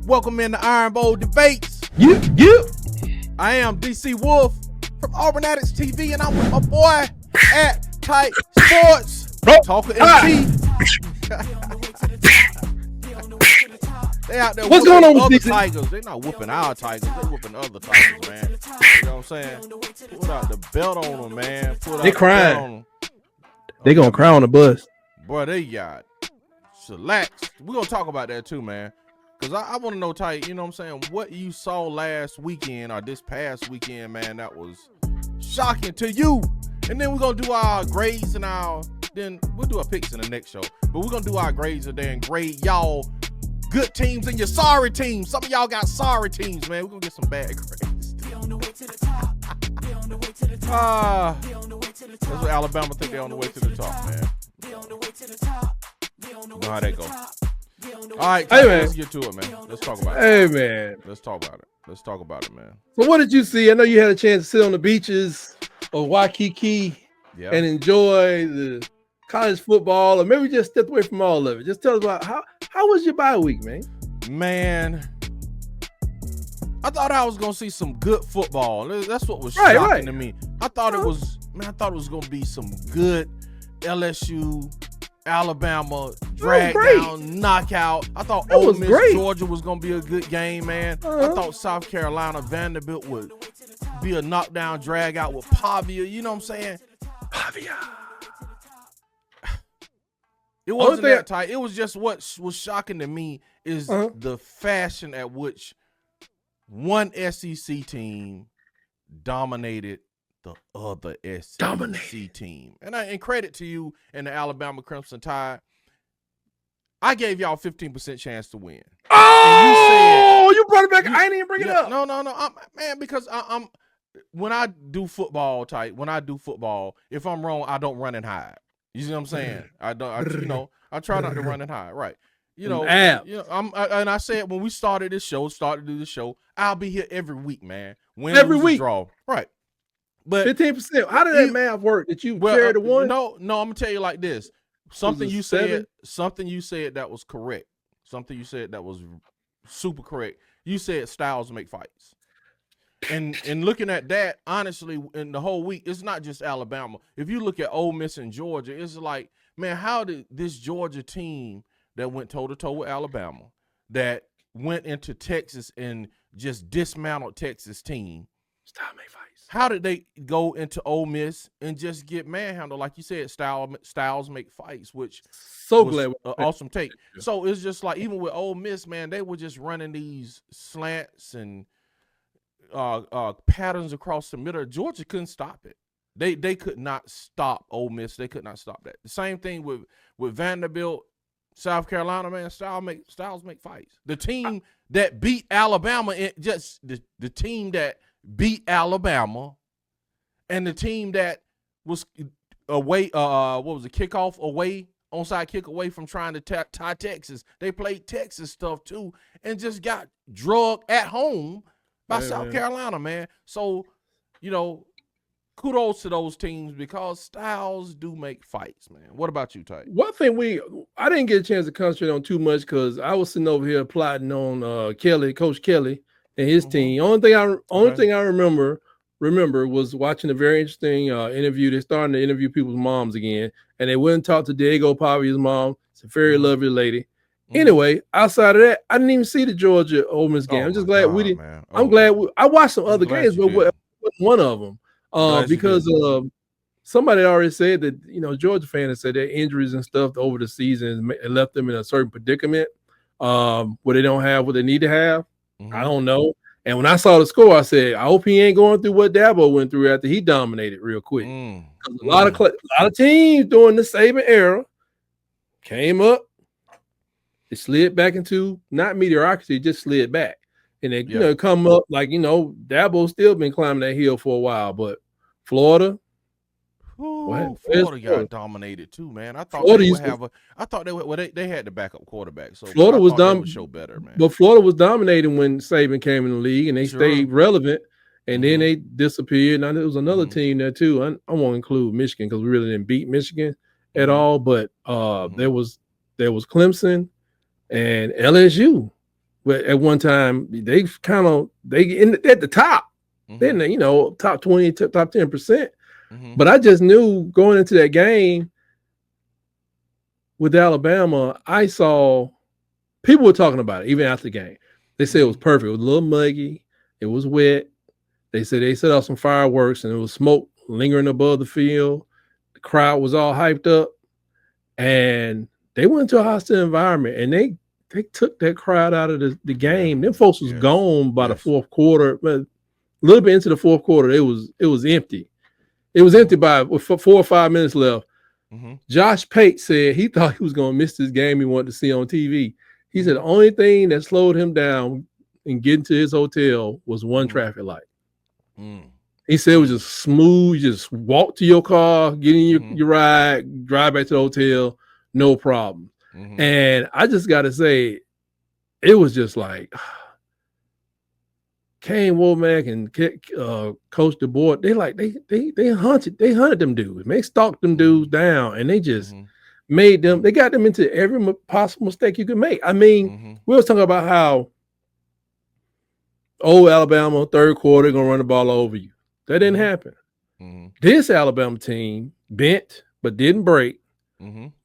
Welcome in the Iron Bowl debates. You. I am DC Wolf from Auburn Addicts TV, and I'm with my boy at Tight Sports, talker in chief. They out there. What's going on with other these Tigers? They're not whooping our Tigers. They're whooping other Tigers, man. You know what I'm saying? Put out the belt on them, man. They crying. They gonna cry on the bus. Boy, they got chillax. We're gonna talk about that too, man. Cause I want to know, Tight, you know what I'm saying, what you saw last weekend or this past weekend, man, that was shocking to you. And then we're gonna do our grades and then we'll do our picks in the next show. But we're gonna do our grades today and grade y'all good teams and your sorry teams. Some of y'all got sorry teams, man. We're gonna get some bad grades. That's what Alabama think they're on the way to the top, man. You know how that goes. All right, hey, man. Let's get to it, man. Let's talk about it. Hey, man. Let's talk about it, man. So what did you see? I know you had a chance to sit on the beaches of Waikiki and enjoy the college football, or maybe just step away from all of it. Just tell us about how was your bye week, man? Man, I thought I was gonna see some good football. That's what was shocking to me. I thought it was gonna be some good LSU, Alabama drag down, knockout. I thought Ole Miss Georgia was gonna be a good game, man. I thought South Carolina Vanderbilt would be a knockdown drag out with Pavia. You know what I'm saying? Pavia. It wasn't that tight. It was just what was shocking to me is the fashion at which one SEC team dominated the other SEC team. And credit to you and the Alabama Crimson Tide. I gave y'all 15% chance to win. Oh, you brought it back. I ain't even bring it up. No. Man, because I'm when I do football, Tight, if I'm wrong, I don't run and hide. You see what I'm saying? I try not to run and hide. Right. I said when we started to do the show, I'll be here every week, man. Every week. Draw. Right. But 15%. How did that math work? Did you share the one? No, I'm gonna tell you like this. Something you said that was correct. Something you said that was super correct. You said styles make fights. And looking at that, honestly, in the whole week, it's not just Alabama. If you look at Ole Miss and Georgia, it's like, man, how did this Georgia team that went toe-to-toe with Alabama, that went into Texas and just dismantled Texas team, style make fights. How did they go into Ole Miss and just get manhandled? Like you said, styles make fights, which was an awesome take. Yeah. So it's just like, even with Ole Miss, man, they were just running these slants and patterns across the middle. Georgia couldn't stop it. They could not stop Ole Miss. They could not stop that. The same thing with Vanderbilt, South Carolina, man. Styles make fights. The team that beat Alabama, the team that beat Alabama, and the team that was away, onside kick away from trying to tie Texas. They played Texas stuff too, and just got drugged at home by South Carolina, man. So, kudos to those teams because styles do make fights, man. What about you, Ty? One thing I didn't get a chance to concentrate on too much because I was sitting over here plotting on Coach Kelly and his team. Only thing I remember was watching a very interesting interview. They're starting to interview people's moms again, and they went and talked to Diego Pavia's mom. It's a very lovely lady. Anyway, outside of that, I didn't even see the Georgia Ole Miss game. I'm just glad we didn't. I'm glad I watched some other games, but wasn't one of them because somebody already said that Georgia fans have said their injuries and stuff over the season left them in a certain predicament where they don't have what they need to have. I don't know. And when I saw the score, I said, I hope he ain't going through what Dabo went through after he dominated real quick. A lot of teams during the Saban era came up. It slid back into not mediocrity, just slid back. And they come up like, Dabo's still been climbing that hill for a while. But Florida, Florida got dominated too, man. I thought they had the backup quarterback. So Florida was dominating. Show better, man. But Florida was dominating when Saban came in the league, and they stayed relevant. And then they disappeared. Now there was another team there too. I won't include Michigan because we really didn't beat Michigan at all. But there was Clemson and LSU But at one time, they at the top. Then top 20, top 10%. But I just knew going into that game with Alabama, I saw people were talking about it even after the game. They said it was perfect. It was a little muggy. It was wet. They said they set off some fireworks and it was smoke lingering above the field. The crowd was all hyped up, and they went into a hostile environment, and they took that crowd out of the game. Them folks was gone by the fourth quarter. But a little bit into the fourth quarter, it was empty. It was empty with 4 or 5 minutes left. Josh Pate said he thought he was going to miss this game he wanted to see on TV. He said the only thing that slowed him down in getting to his hotel was one traffic light. He said it was just smooth. You just walk to your car, get in your ride, drive back to the hotel, no problem. And I just got to say, it was just like Kane Womack and Coach DeBoer. They hunted them dudes. They stalked them dudes down, and they just made them. They got them into every possible mistake you could make. I mean, we was talking about how old Alabama third quarter gonna run the ball over you. That didn't happen. This Alabama team bent but didn't break,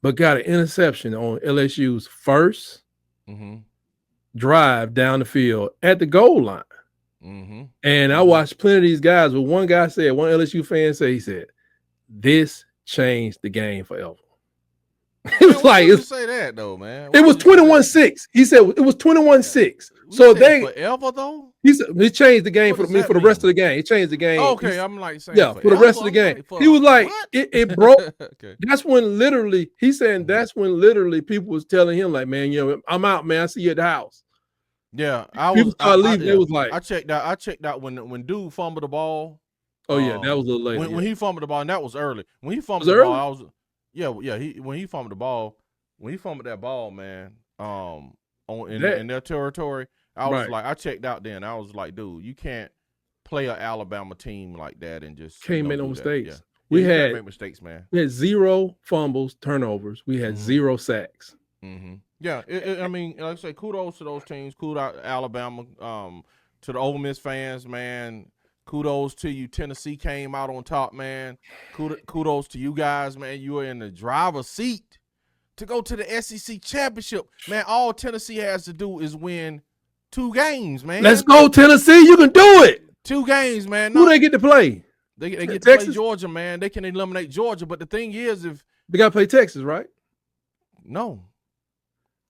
but got an interception on LSU's first drive down the field at the goal line. And I watched plenty of these guys, but one LSU fan said, he said, this changed the game forever. It was like, say that though, man. It was 21-6. He said it was 21-6. So they forever though. He said he changed the game for the rest of the game. He changed the game. Okay, I'm like saying for the rest of the game. He was like, it broke. Okay. That's when literally he's saying that's when literally people was telling him like, man, I'm out, man. I see you at the house. Yeah, People started leaving. It was like I checked out when dude fumbled the ball. Oh yeah, that was a little late. When he fumbled the ball, and that was early. When he fumbled the ball, I was when he fumbled the ball, when he fumbled that ball, man, in their territory, I was like, I checked out then. I was like, dude, you can't play an Alabama team like that and just can't make no mistakes. Yeah. We had make mistakes, man. We had 0 fumbles, turnovers. We had 0 sacks. Yeah, I mean, like I say, kudos to those teams. Kudos to Alabama, to the Ole Miss fans, man. Kudos to you. Tennessee came out on top, man. Kudos to you guys, man. You were in the driver's seat to go to the SEC championship, man. All Tennessee has to do is win 2 games, man. Let's go, Tennessee. You can do it. 2 games, man. Who they get to play? They get to play Georgia, man. They can eliminate Georgia, but the thing is, if they got to play Texas, right? No.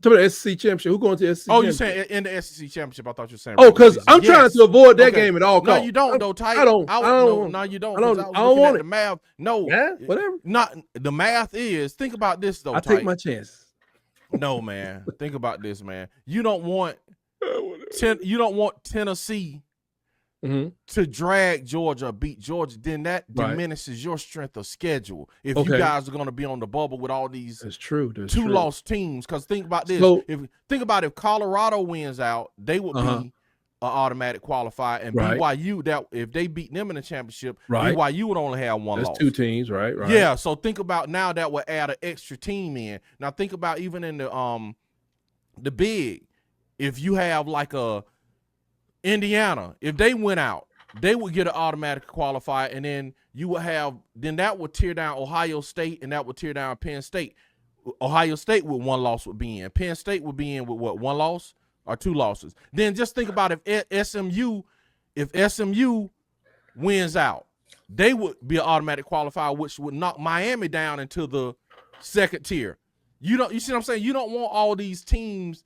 To the SEC championship. Who going to the SEC? Oh, you saying in the SEC championship? I thought you were saying. Oh, because I'm trying to avoid that game at all costs. No, you don't, though, Ty. I don't. No, you don't. I don't want it. The math. No. Yeah, whatever. Not the math is. Think about this though. I take my chances. No, man. Think about this, man. You don't want Tennessee to drag Georgia or beat Georgia, then that diminishes your strength of schedule. If you guys are going to be on the bubble with all these that's true. 2-loss teams, because think about this. If Colorado wins out, they would be an automatic qualifier, and BYU, if they beat them in the championship, BYU would only have 1 loss. That's 2 teams, right? Yeah, so think about now that would add an extra team in. Now think about even in the big, if you have like a Indiana, if they went out, they would get an automatic qualifier, and then you would have, then that would tear down Ohio State, and that would tear down Penn State. Ohio State with 1 loss would be in. Penn State would be in with what, 1 loss or 2 losses. Then just think about if SMU wins out, they would be an automatic qualifier, which would knock Miami down into the 2nd tier. You see what I'm saying? You don't want all these teams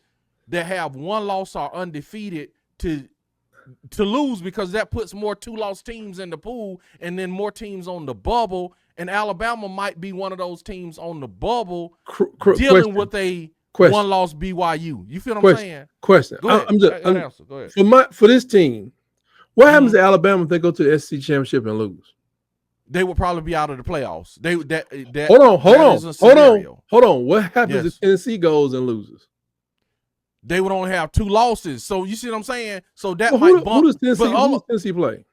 that have 1 loss or undefeated to lose, because that puts more 2-loss teams in the pool and then more teams on the bubble. And Alabama might be one of those teams on the bubble dealing with a 1-loss BYU. You feel what I'm saying? Question. Go ahead. Go ahead. For this team, what happens to Alabama if they go to the SEC championship and lose? They would probably be out of the playoffs. Hold on. What happens if Tennessee goes and loses? They would only have 2 losses. So you see what I'm saying? So that might bump. Who does Tennessee play?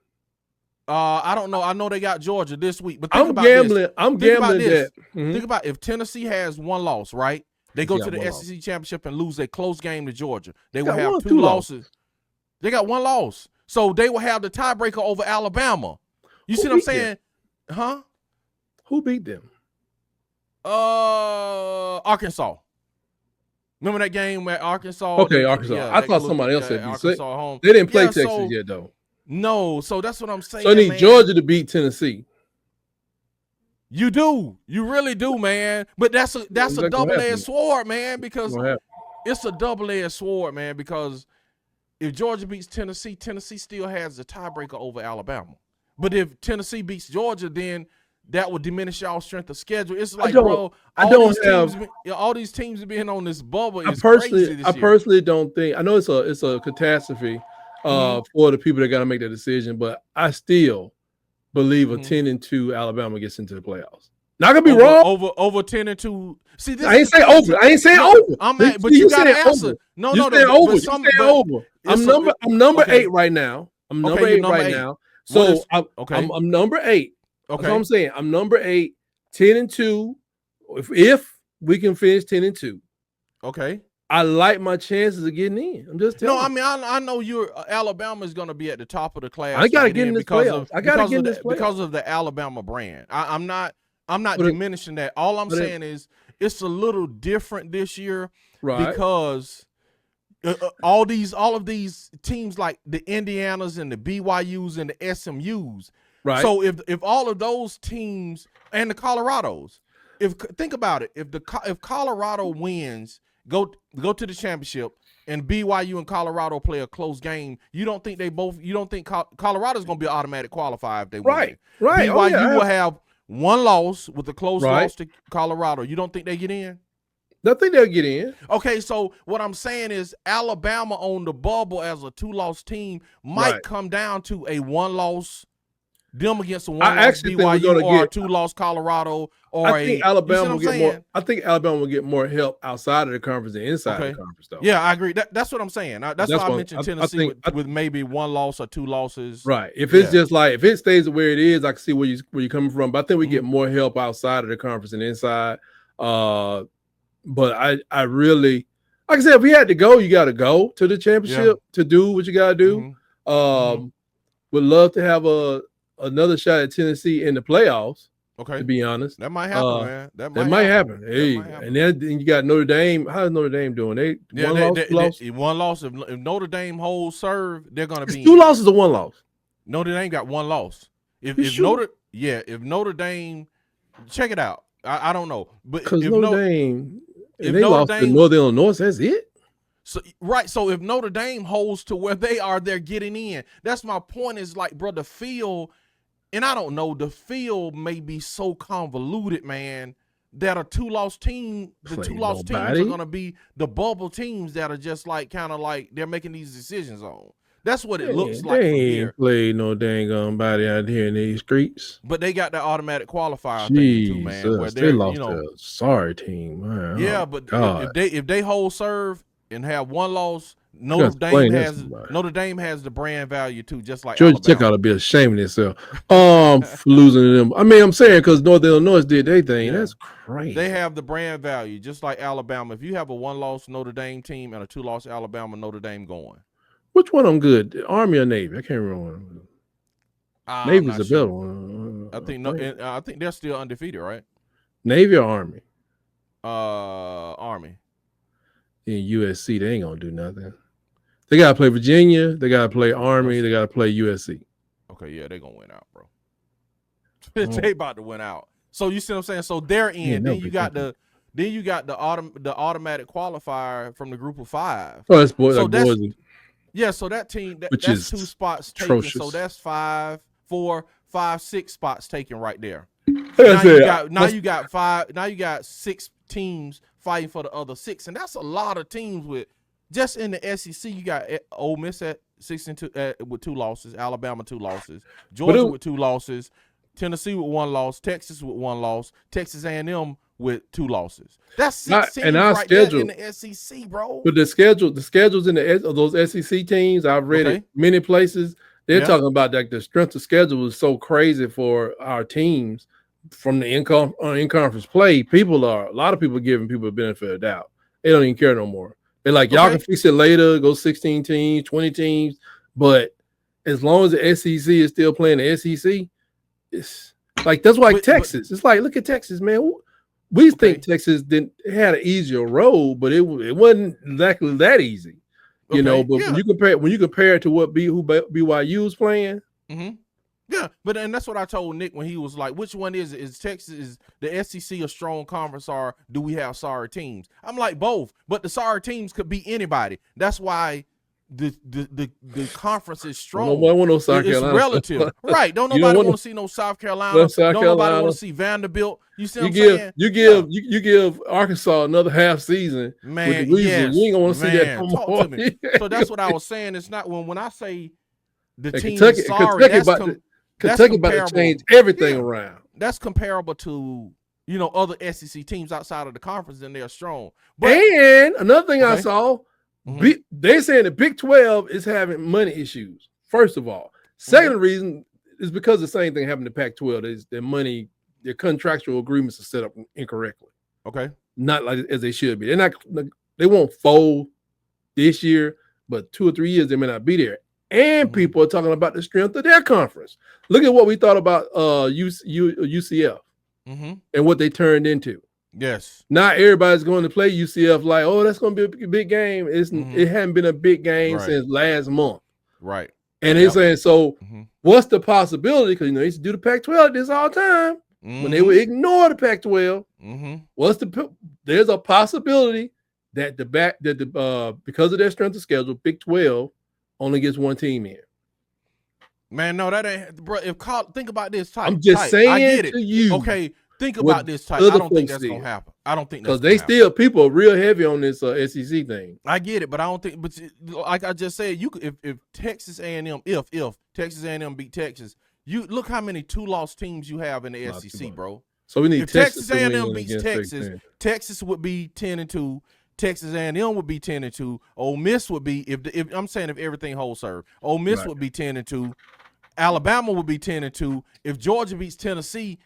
I don't know. I know they got Georgia this week. But I'm gambling that. Think about if Tennessee has 1 loss, right? They go to the SEC championship and lose a close game to Georgia. They will have two losses. They got one loss. So they will have the tiebreaker over Alabama. You see what I'm saying? Huh? Who beat them? Arkansas. Remember that game where Arkansas? Okay, Arkansas. Yeah, I thought somebody else had beat home. They didn't play Texas yet, though. No, so that's what I'm saying. So they need Georgia to beat Tennessee. You do. You really do, man. But that's a double-edged sword, man, because it's a double-edged sword, man, because if Georgia beats Tennessee, Tennessee still has the tiebreaker over Alabama. But if Tennessee beats Georgia, then that would diminish y'all strength of schedule. It's like, all these teams being on this bubble is crazy this year. I personally don't think. I know it's a catastrophe for the people that got to make that decision, but I still believe a 10-2 Alabama gets into the playoffs. Not gonna be wrong. Over 10-2. See, this I ain't saying over. I ain't saying over. But you gotta answer. No. Over. I'm number 8 right now. I'm number 8 right now. So I'm number 8. Okay. That's what I'm saying. I'm number 8, 10-2. If we can finish 10-2. Okay. I like my chances of getting in. I'm just telling you. I mean, I know Alabama's going to be at the top of the class. I got to get in this playoffs. Because of the Alabama brand. I'm not diminishing that. All I'm saying is it's a little different this year, right? Because all of these teams like the Indianas and the BYUs and the SMUs. Right. So if all of those teams and the Colorados, think about it, if Colorado wins, go to the championship, and BYU and Colorado play a close game, you don't think Colorado's going to be an automatic qualifier if they win? Right. BYU will have one loss with a close loss to Colorado. You don't think they get in? I think they'll get in. Okay, so what I'm saying is Alabama on the bubble as a 2-loss team might come down to a 1-loss. Them against a 1-loss BYU or a 2-loss Colorado, or I think Alabama will get more help outside of the conference than inside the conference, though. Yeah, I agree. That's what I'm saying. That's why I mentioned Tennessee with maybe 1 loss or 2 losses. Right. If it's just like if it stays where it is, I can see where you're coming from. But I think we get more help outside of the conference than inside. But I really, like I said, if we had to go, you got to go to the championship to do what you got to do. Would love to have another shot at Tennessee in the playoffs. Okay, to be honest, that might happen, man. That might happen. Hey, and then you got Notre Dame. How's Notre Dame doing? One loss. If Notre Dame holds serve, they're going to be 2 losses or 1 loss. Notre Dame got 1 loss. If Notre Dame, check it out. I don't know, but because Notre Dame, if they lost to Northern Illinois, that's it. So if Notre Dame holds to where they are, they're getting in. That's my point. Is like, bro, the field, and I don't know, the field may be so convoluted, man, that a 2-loss team, the 2-loss teams are gonna be the bubble teams that are just like kind of like they're making these decisions on. That's what it looks like. They ain't played no dang body out here in these streets. But they got that automatic qualifier thing too, man. Where they lost to a sorry team, man. Yeah, but if they hold serve and have 1 loss, Notre Dame has the brand value too, just like Georgia Tech ought to be ashamed of itself for losing to them. I mean, I'm saying because Northern Illinois did their thing. Yeah. That's crazy. They have the brand value, just like Alabama. If you have a 1-loss Notre Dame team and a 2-loss Alabama, Notre Dame going. Which one I'm good? Army or Navy? I can't remember. Navy's a better one. I think they're still undefeated, right? Navy or Army? Army. In USC, they ain't gonna do nothing. They gotta play Virginia. They gotta play Army. They gotta play USC. Okay, yeah, they gonna win out, bro. They about to win out. So you see what I'm saying? So they're in. Yeah, then you got the automatic qualifier from the group of 5. Oh, that's Boise. Yeah, so that team that's 2 spots taken. So that's 5, 4, 5, 6 spots taken right there. Now you got 6 teams fighting for the other 6, and that's a lot of teams with just in the SEC. You got Ole Miss at 6-2 with 2 losses, Alabama 2 losses, Georgia with 2 losses, Tennessee with 1 loss, Texas with 1 loss, Texas A&M with 2 losses. That's 6 teams right there in the SEC, bro. But the schedules in those SEC teams, I've read it many places. They're talking about like the strength of schedule is so crazy for our teams from the in-conference play, a lot of people giving people the benefit of the doubt. They don't even care no more. They're like, y'all can fix it later, go 16 teams, 20 teams. But as long as the SEC is still playing the SEC, it's like that's why Texas. It's like, look at Texas, man. We think Texas had an easier road, but it wasn't exactly that easy. You know, but when you compare it to who BYU was playing. Yeah, but and that's what I told Nick when he was like, which one is it? Is Texas, is the SEC a strong conference, or do we have sorry teams? I'm like, both, but the sorry teams could be anybody. That's why the conference is strong. Nobody want no South Carolina. It's relative. Right. Don't nobody want to see no South Carolina. Don't nobody want to see Vanderbilt. You see what I'm saying? You give Arkansas another half season. Man, yes. You ain't gonna want to see that no more. Talk to me. So that's what I was saying. It's not when I say the team Kentucky, is sorry, Kentucky about to change everything around. That's comparable to, you know, other SEC teams outside of the conference, and they're strong. But, and another thing I saw, they're saying the Big 12 is having money issues. First of all, second reason is because the same thing happened to Pac-12. Is their money, their contractual agreements are set up incorrectly. Okay, not like as they should be. They won't fold this year, but 2 or 3 years they may not be there. And people are talking about the strength of their conference. Look at what we thought about UCF and what they turned into. Yes. Now everybody's going to play UCF like, oh, that's going to be a big game. It hadn't been a big game since last month. Right. And they're saying, so what's the possibility? Because, you know, they used to do the Pac-12 this all the time when they would ignore the Pac-12. There's a possibility that because of their strength of schedule, Big 12 only gets one team in. Man, no, that ain't, bro. Think about this type. I'm just saying I get it. To you. Okay, think about this type. I don't think that's gonna happen. I don't think that's because people are real heavy on this SEC thing. I get it, but I don't think. But like I just said, you could if Texas A&M, if Texas A&M beat Texas, you look how many 2-loss teams you have in the SEC, bro. So we need if Texas A&M beats Texas, Texas would be 10-2. Texas A&M would be 10-2. Ole Miss would be if I'm saying if everything holds serve. Ole Miss would be 10-2. Alabama would be 10-2. If Georgia beats Tennessee,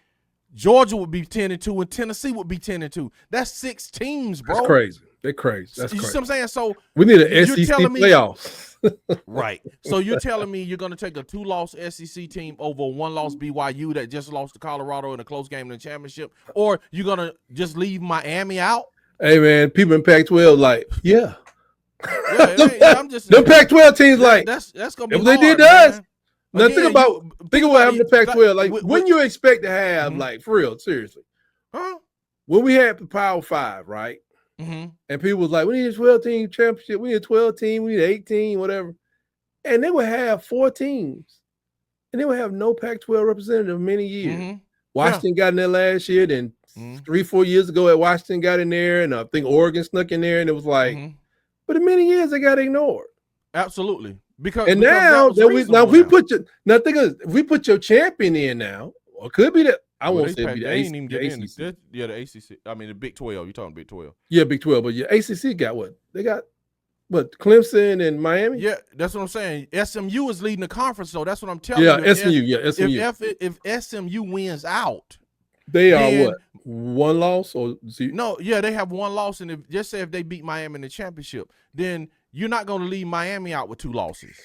Georgia would be 10-2, and Tennessee would be 10-2. That's 6 teams, bro. That's crazy. They're crazy. That's you crazy. See what I'm saying? So we need an SEC playoffs. Right. So you're telling me you're going to take a 2-loss SEC team over a 1-loss BYU that just lost to Colorado in a close game in the championship, or you're going to just leave Miami out? Hey man, people in Pac-12 like, I'm just the Pac-12 teams like that's gonna be if hard, they did man. us. Now think about what happened to Pac-12. Like, wouldn't you expect to have like for real, seriously? When we had the Power 5, right? And people was like, we need a 12-team championship, we need a 12-team, we need an 18, whatever. And they would have 4 teams, and they would have no Pac-12 representative many years. Washington got in there last year, then 3-4 years ago at Washington got in there, and I think Oregon snuck in there, and it was like, but in many years they got ignored. Absolutely, because now if we put your champion in now, or could be that I won't say be the ACC. The ACC. I mean the Big 12. You're talking Big 12. Yeah, Big 12, but ACC got what they got. What, Clemson and Miami? Yeah, that's what I'm saying. SMU is leading the conference, though. That's what I'm telling you. SMU. If SMU wins out, they are what? 1 loss or 0? No, yeah, they have 1 loss, and just say if they beat Miami in the championship, then you're not going to leave Miami out with 2 losses.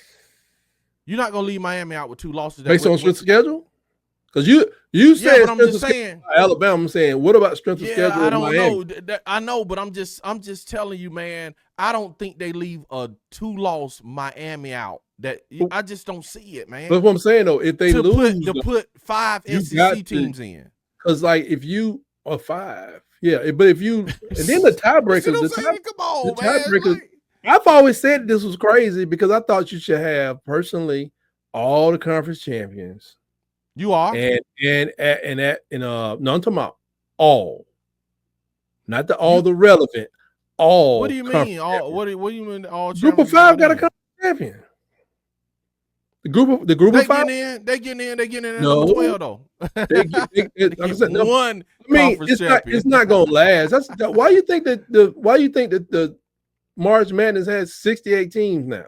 You're not going to leave Miami out with 2 losses. Based on strength of schedule? Because you said, but I'm just saying Alabama. I'm saying, what about strength of schedule? I don't know. I know, but I'm just telling you, man. I don't think they leave a 2-loss Miami out. I just don't see it, man. That's what I'm saying, though. If they lose, to put 5 SEC teams in, because like if you are 5, but if you and then the tiebreakers, come on, tiebreakers. I've always said this was crazy because I thought you should have personally all the conference champions. You are no, I'm talking about all, not the relevant. All. What do you mean? All? What do you mean? All group of 5 got a conference champion. The group of 5. They getting in. No, 12 though. They get one. It's not gonna last. Why you think that the March Madness has 68 teams now?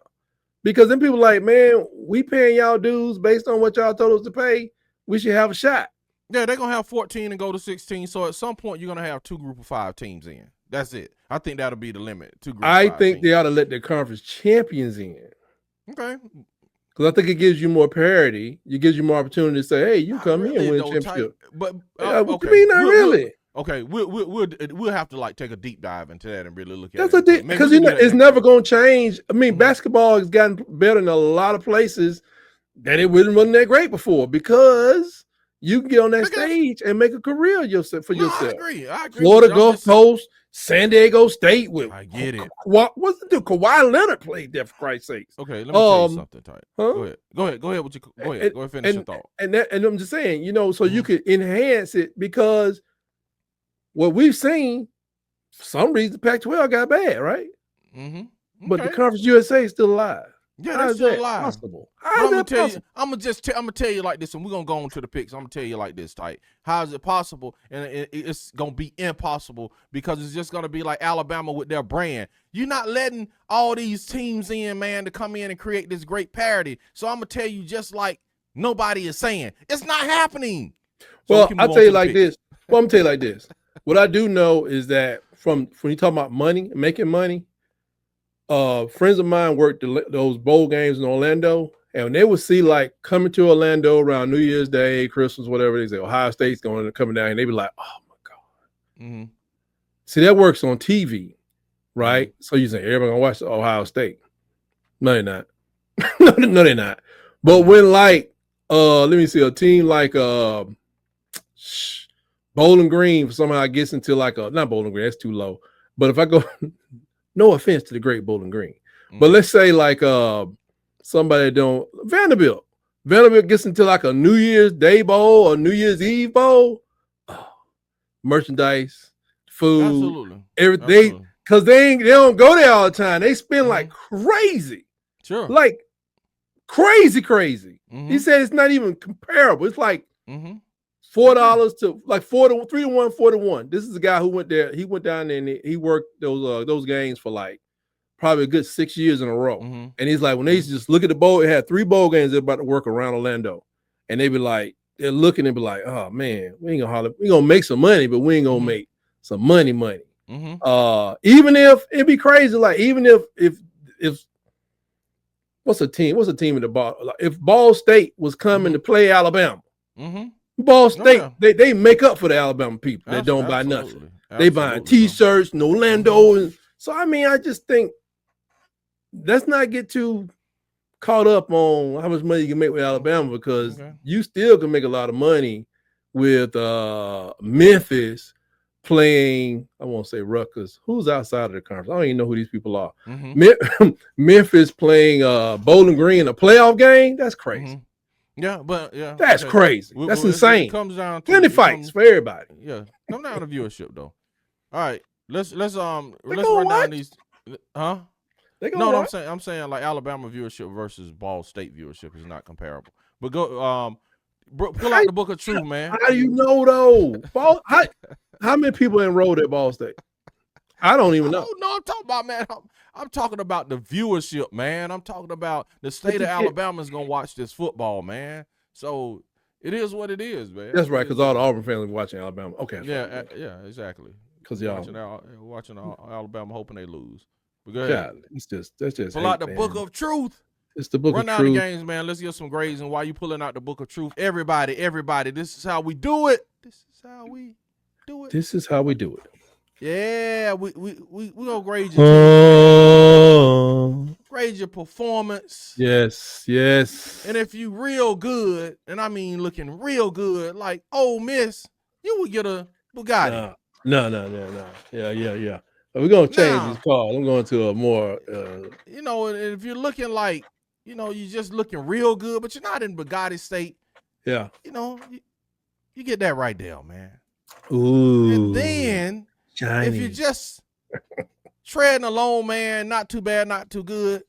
Because then people like, man, we paying y'all dues based on what y'all told us to pay. We should have a shot. Yeah, they're gonna have 14 and go to 16. So at some point, you're gonna have 2 group of 5 teams in. That's it. I think that'll be the limit. 2 group. I of 5 think teams. they ought to let the conference champions in. Okay. Because I think it gives you more parity. It gives you more opportunity to say, "Hey, you come really, here and win though, a championship." But What you mean, not really? We'll have to like take a deep dive into that and really look at That's it. because it's never going to change. I mean, basketball has gotten better in a lot of places that it wasn't that great before because you can get on that stage and make a career yourself. I agree. Florida Gulf Coast, San Diego State with I get it. What's the dude? Kawhi Leonard played there for Christ's sakes. Okay, let me tell you something, Type. Huh? Go ahead. Go ahead. Finish your thought. And I'm just saying, so you could enhance it because what we've seen, for some reason, the Pac-12 got bad, right? Mm-hmm. Okay. But the Conference USA is still alive. Yeah, that's still alive. Possible? I'm gonna tell you like this, and we're gonna go on to the picks. I'm gonna tell you like this, Type. How is it possible? And it's gonna be impossible because it's just gonna be like Alabama with their brand. You're not letting all these teams in, man, to come in and create this great parity. So I'm gonna tell you, just like nobody is saying, it's not happening. So well, I'll tell you like this. Well, I'm gonna tell you like this. What I do know is that when you talk about money, making money, friends of mine worked those bowl games in Orlando, and when they would see like coming to Orlando around New Year's Day, Christmas, whatever, they say Ohio State's coming down, and they'd be like, "Oh my God!" Mm-hmm. See, that works on TV, right? Mm-hmm. So you say everybody gonna watch Ohio State? No, they're not. no, they're not. But when like, let me see, a team like Bowling Green somehow gets into like not Bowling Green, that's too low. But if I go, no offense to the great Bowling Green, but let's say like somebody Vanderbilt gets into like a New Year's Day bowl or New Year's Eve bowl, merchandise, food, everything, because they don't go there all the time. They spend like crazy, like crazy. Mm-hmm. He said it's not even comparable. It's like. Mm-hmm. $4 to like 3 to 1, 4 to 1. This is a guy who went there. He went down there and he worked those games for like probably a good 6 years in a row. Mm-hmm. And he's like, when they just look at the bowl, it had 3 bowl games they're about to work around Orlando, and they be like, they're looking and be like, oh man, we gonna make some money, but we ain't gonna make some money. Mm-hmm. Even if it'd be crazy, like even if what's a team at the ball? Like, if Ball State was coming to play Alabama. Mm-hmm. Ball State, they make up for the Alabama people that don't buy nothing. They buying T-shirts in Orlando. And so, I mean, I just think let's not get too caught up on how much money you can make with Alabama, because you still can make a lot of money with Memphis playing, I won't say Rutgers. Who's outside of the conference? I don't even know who these people are. Mm-hmm. Memphis playing Bowling Green in a playoff game? That's crazy. Mm-hmm. Yeah, that's crazy. That's insane. It comes down to plenty fights for everybody. Yeah, come down to viewership though. All right, let's run down these. Huh? No, I'm saying like Alabama viewership versus Ball State viewership is not comparable. But go pull out the Book of Truth, man. How do you know though? How many people enrolled at Ball State? I don't even know. No, I'm talking about, man. I'm talking about the viewership, man. I'm talking about the state of Alabama is gonna watch this football, man. So it is what it is, man. That's right, because all the Auburn fans are watching Alabama. Okay. Yeah, exactly. Because y'all watching Alabama, hoping they lose. But go ahead. That's just pull out the Book of Truth. It's the Book of Truth. Run down the games, man. Let's get some grades. And while you pulling out the Book of Truth, everybody, this is how we do it. This is how we do it. This is how we do it. Yeah, we gonna grade your grade your performance. Yes. And if you real good, and I mean looking real good, like Ole Miss, you would get a Bugatti. No. Yeah. We're gonna change these cars. I'm going to a more and if you're looking like, you're just looking real good, but you're not in Bugatti state. Yeah. You get that right there, man. Ooh. And then if you're just treading along, man, not too bad, not too good,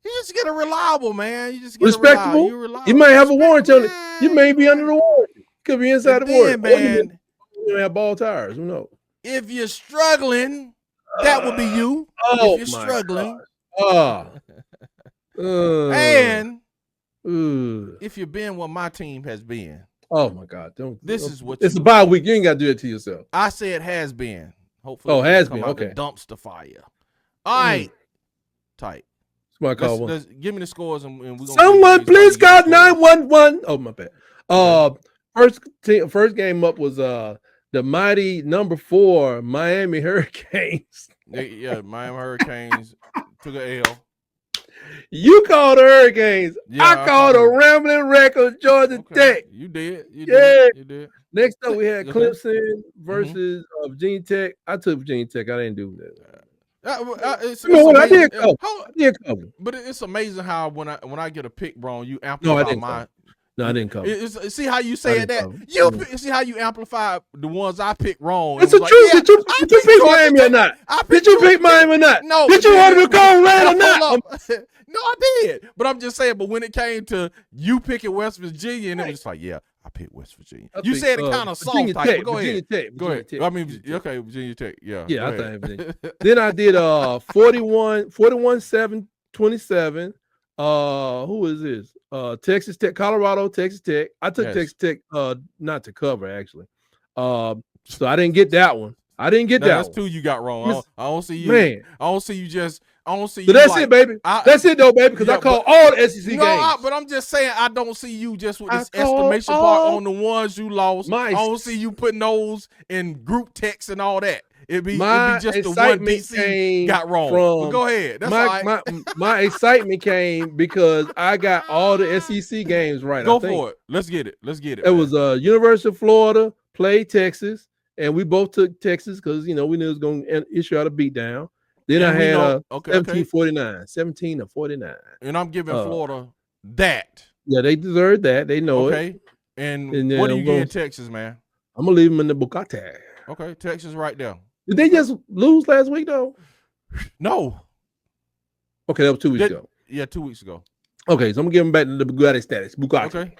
you just get a reliable, man. You just get respectable. Reliable. You might have a warranty on it. You may be under the warranty. Could be inside the warranty. Man, you have ball tires. Who knows? If you're struggling, that would be you. If you're struggling. And if you've been what my team has been. Oh my God! This is what it's a bye week. You ain't got to do it to yourself. I said has been. Hopefully, has come been. out Okay. the dumpster fire. All right, tight. Somebody call one. Give me the scores and we're gonna. Someone please call 911. Oh my bad. First game up was the mighty number 4 Miami Hurricanes. Yeah, Miami Hurricanes took an L. You called the Hurricanes. Yeah, I called a rambling wreck of Georgia Tech. You did. You did. Next up, we had Clemson versus Virginia Tech. I took Virginia Tech. I didn't do that. I did cover. But it's amazing how when I get a pick wrong, you amplify mine. No, I didn't cover. See how you said that? See how you amplify the ones I picked wrong. It's the truth. Did you pick Miami or not? Did you pick Miami or not? No. Did you want to go red or not? No, I did. But I'm just saying, but when it came to you picking West Virginia, and it was just like, yeah, I picked West Virginia. You said it kind of soft type. Go ahead. Go ahead. I mean, okay, Virginia Tech. Yeah. Yeah, I thought Virginia. Then I did 41-7-27. Who is this? Texas Tech, Colorado, Texas Tech. I took Texas Tech not to cover actually. So I didn't get that one. That's 2 you got wrong. I don't see you. Man. I don't see you. So that's it, baby. That's it, though, baby. Because I call all the SEC games. But I'm just saying I don't see you just with this estimation part on the ones you lost. I don't see you putting those in group text and all that. It'd be just the one DC got wrong. But go ahead. That's my excitement came because I got all the SEC games right. Go for it. Let's get it. It was University of Florida played Texas, and we both took Texas because we knew it was going to issue out a beatdown. Then I had 17-49. And I'm giving Florida that. Yeah, they deserve that. They know it. Okay. And what do you get in Texas, man? I'm going to leave them in the Bugatti. Okay, Texas right there. Did they just lose last week, though? No. Okay, that was 2 weeks ago. Yeah, 2 weeks ago. Okay, so I'm going to give them back to the Bugatti status. Bugatti. Okay.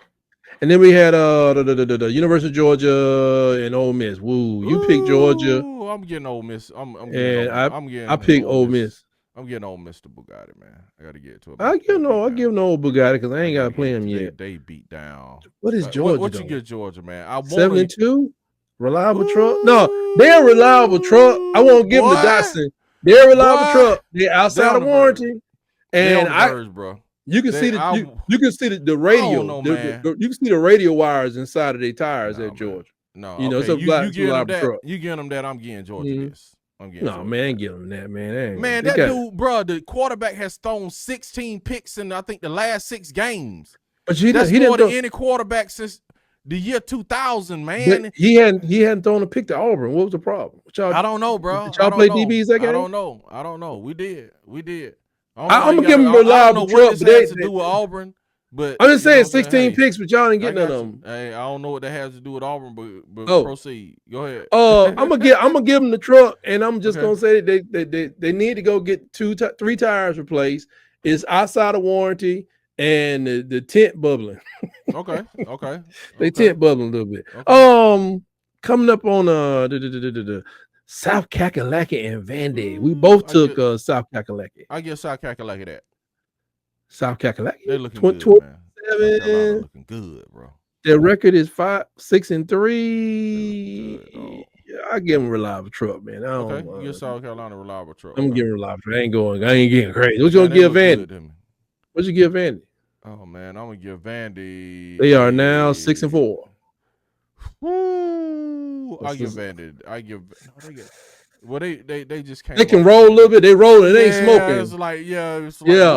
And then we had the University of Georgia and Ole Miss. Woo, you picked Georgia. I'm getting Ole Miss. I picked Ole Miss. I'm getting Ole Miss to Bugatti, man. I got to get to it. I give no Bugatti because I ain't got to play them yet. They beat down. What is Georgia? What you get Georgia, man? 7-2. Reliable truck. No, they're a reliable truck. I won't give them the Datsun. They're a reliable truck. They're outside of warranty. And bro. You can see you can see the radio. You can see the radio wires inside of their tires at Georgia. No, you give them that. You get them that. I'm getting Georgia this. Man, ain't give them that, man. Man, that dude, bro, the quarterback has thrown 16 picks in I think the last 6 games. But that's more than any quarterback since the year 2000, man. But he hadn't thrown a pick to Auburn. What was the problem? I don't know, bro. Did y'all play DBs that game? I don't know. We did. I'm gonna give them a reliable truck. What this has to do with Auburn, but I'm just saying 16 picks, but y'all didn't get none of them. Hey, I don't know what that has to do with Auburn, but proceed. Go ahead. I'm gonna give them the truck, and I'm just gonna say that they need to go get 3 tires replaced. It's outside of warranty, and the tent bubbling. Okay. They tent bubbling a little bit. Okay. Coming up on South Kakalaki and Vandy. We both took South Kakalaki. I give South Kakalaki that. South Kakalaki. They're looking good, man. Looking good, bro. Their record is 5-6-3. Yeah, I give them a reliable truck, man. You get South Carolina reliable truck. I'm giving reliable truck. I ain't getting crazy. What you gonna give Vandy? What you give Vandy? Oh man, I'm gonna give Vandy. They are now 6-4. Woo! I give Vandy. Well, they just can't. They can roll a little bit. They roll and they ain't smoking. It's like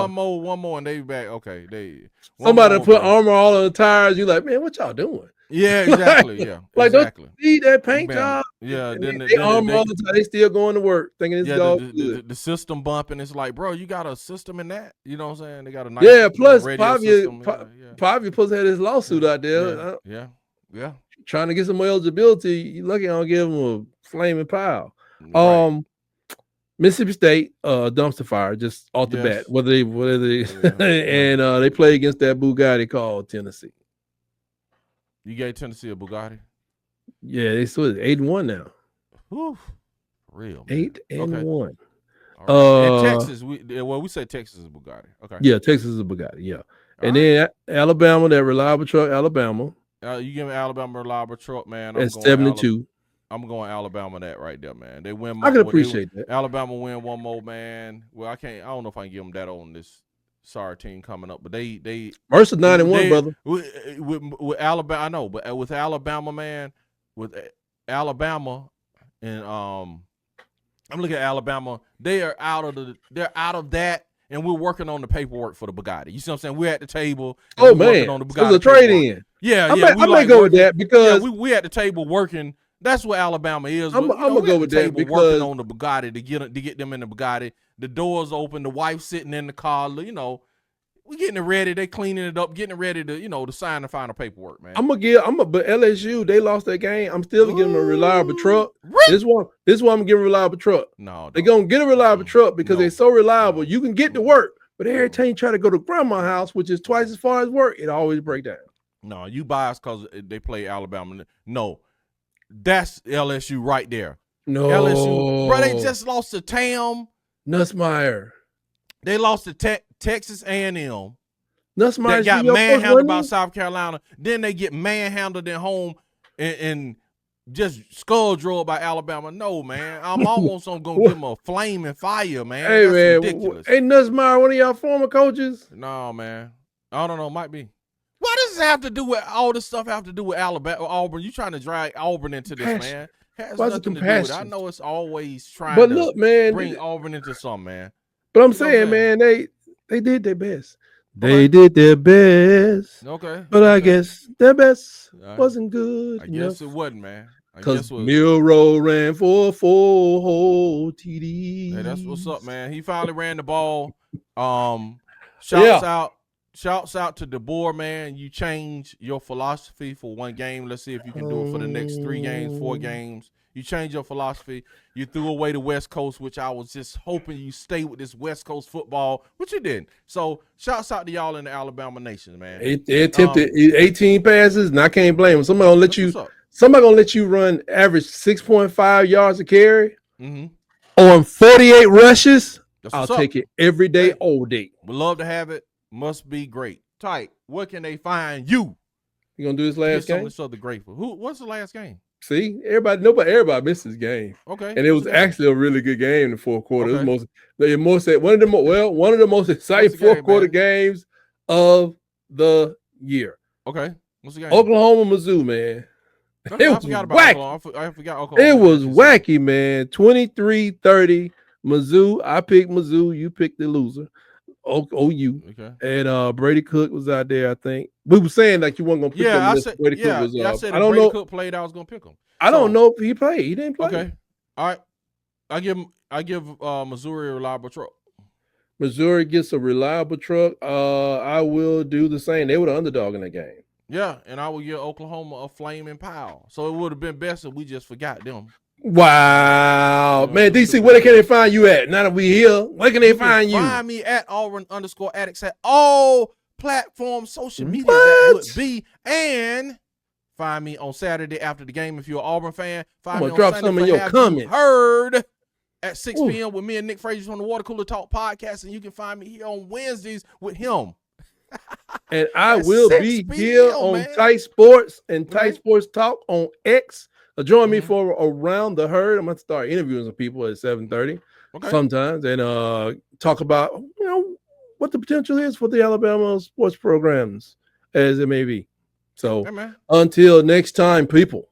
one more, and they back. Okay, somebody put armor all on the tires. You like, man, what y'all doing? Yeah, exactly. Yeah, like exactly. Don't you see that paint job? Yeah, then they armor all the time. They still going to work, thinking it's all good. The system bumping. It's like, bro, you got a system in that? You know what I'm saying? They got a nice Plus Pavia supposed to have this lawsuit out there. Yeah. Trying to get some eligibility. You lucky I don't give them a flaming pile. Right. Mississippi State dumpster fire just off the bat. Whether they and they play against that Bugatti called Tennessee. You gave Tennessee a Bugatti? Yeah, they still 8-1 now. Whew. Real 8-1. Right. And Texas, we say Texas is a Bugatti. Okay. Yeah, Texas is a Bugatti. Yeah, and then Alabama, that reliable truck, Alabama. You give me Alabama reliable truck, man. That's 72. I'm going Alabama that right there, man. They win. I can appreciate that. Alabama win one more, man. Well, I don't know if I can give them that on this sorry team coming up, but they versus 9-1, brother. With Alabama, I know, but with Alabama, man, with Alabama and I'm looking at Alabama. They're out of that, and we're working on the paperwork for the Bugatti. You see what I'm saying? We're at the table. Oh man, on the Bugatti. It was a trade-in. Yeah, I may go with that because we at the table working. That's what Alabama is. I'm gonna go with that because working on the Bugatti to get them in the Bugatti. The doors open, the wife sitting in the car. You know, we getting it ready. They cleaning it up, getting it ready to to sign the final paperwork, man. But LSU, they lost that game. I'm still giving them a reliable truck. Really? This one I'm giving a reliable truck. No, they're gonna get a reliable truck because they're so reliable. You can get to work, but every time you try to go to grandma's house, which is twice as far as work, it always break down. No, you biased because they play Alabama. No, that's LSU right there. No, LSU, bro, they just lost to Tam Nussmeier. They lost to Texas A&M. Nussmeier got manhandled by South Carolina. Then they get manhandled at home and just skull drilled by Alabama. No, man, I'm almost gonna give them a flame and fire, man. Hey, that's man, ridiculous. Ain't Nussmeier one of y'all former coaches? No, man, I don't know. Might be. What does it have to do with all this stuff? Have to do with Alabama, Auburn? You trying to drag Auburn into this, man? Has nothing to do with it. I know it's always trying to bring Auburn into something, man. But I'm saying, man, they did their best. They did their best. Okay. But I guess their best wasn't good. I guess it wasn't, man. Because Milroe ran for 4 whole TDs. Hey, that's what's up, man. He finally ran the ball. Shouts out to DeBoer, man. You changed your philosophy for one game. Let's see if you can do it for the next 3 games, 4 games. You changed your philosophy. You threw away the West Coast, which I was just hoping you stay with this West Coast football, which you didn't. So shouts out to y'all in the Alabama Nation, man. They attempted 18 passes, and I can't blame them. Somebody gonna let you run average 6.5 yards a carry on 48 rushes. I'll take it every day, all day. We love to have it. Must be great. Tight. Where can they find you? You gonna do this last game? Some of the grateful. What's the last game? See, everybody missed this game. Okay. And it was actually a really good game in the fourth quarter. Okay. It was one of the most exciting fourth quarter games of the year. Okay. What's the game? Oklahoma, Mizzou, man. Okay, I forgot about Oklahoma. I forgot Oklahoma. It was wacky, man. 23-30. Mizzou. I picked Mizzou. You picked the loser. OU. Okay. And Brady Cook was out there, I think. We were saying like you weren't gonna pick him. I said Brady Cook Cook played, I was gonna pick him. I don't know if he played. He didn't play. Okay. All right. I give Missouri a reliable truck. Missouri gets a reliable truck. I will do the same. They were the underdog in that game. Yeah, and I will give Oklahoma a flaming power. So it would have been best if we just forgot them. Wow, man, DC, where can they find you at? Now that we here, where can they find you? Find me at Auburn_Addicts at all platforms, social media that would be, and find me on Saturday after the game if you're an Auburn fan. Find me on drop Sunday some of your comments. Heard at 6 p.m. with me and Nick Frazier from the Water Cooler Talk podcast, and you can find me here on Wednesdays with him. And I will be here on Tight Sports and Tight Sports Talk on X. Join me for Around the Herd. I'm going to start interviewing some people at 7:30 sometimes and talk about, what the potential is for the Alabama sports programs as it may be. So until next time, people.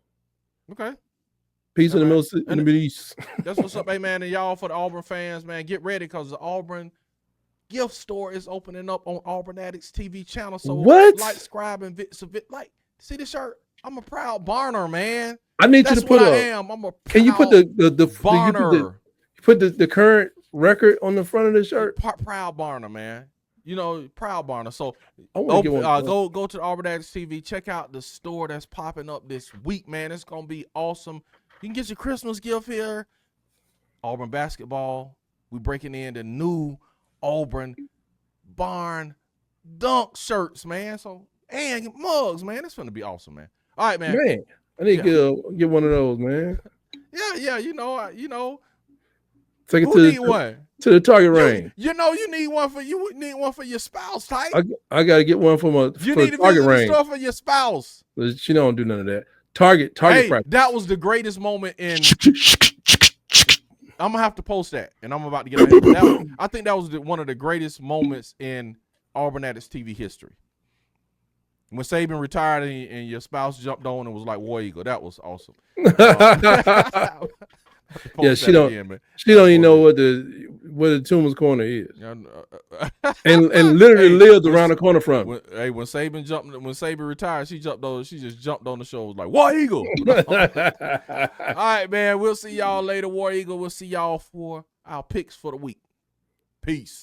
Okay. Peace in the Middle East. That's what's up, man. And y'all for the Auburn fans, man, get ready because the Auburn gift store is opening up on Auburn Addicts TV channel. So like, subscribe, and see the shirt. I'm a proud Barner, man. I need you to put I'm a proud Can you put the Barner? Put the current record on the front of the shirt. Proud Barner, man. Proud Barner. So go to the Auburn Addicts TV. Check out the store that's popping up this week, man. It's gonna be awesome. You can get your Christmas gift here. Auburn basketball. We breaking in the new Auburn Barn Dunk shirts, man. So and mugs, man. It's gonna be awesome, man. All right, man. Man, I need to get one of those, man. Yeah. Take it Who need one? to the target range. You know, you need one for your spouse, type. I got to get one for my You for need to target visit range. the store for your spouse. She don't do none of that. Target practice. That was the greatest moment in. I'm gonna have to post that, and I'm about to get out of here. I think that was one of the greatest moments in Auburn Addicts TV history. When Saban retired and your spouse jumped on and was like War Eagle, that was awesome. Yeah, she don't even know what the Toomer's Corner is, and literally lived around the corner from. When Saban retired, she just jumped on the show, was like War Eagle. All right, man, we'll see y'all later, War Eagle. We'll see y'all for our picks for the week. Peace.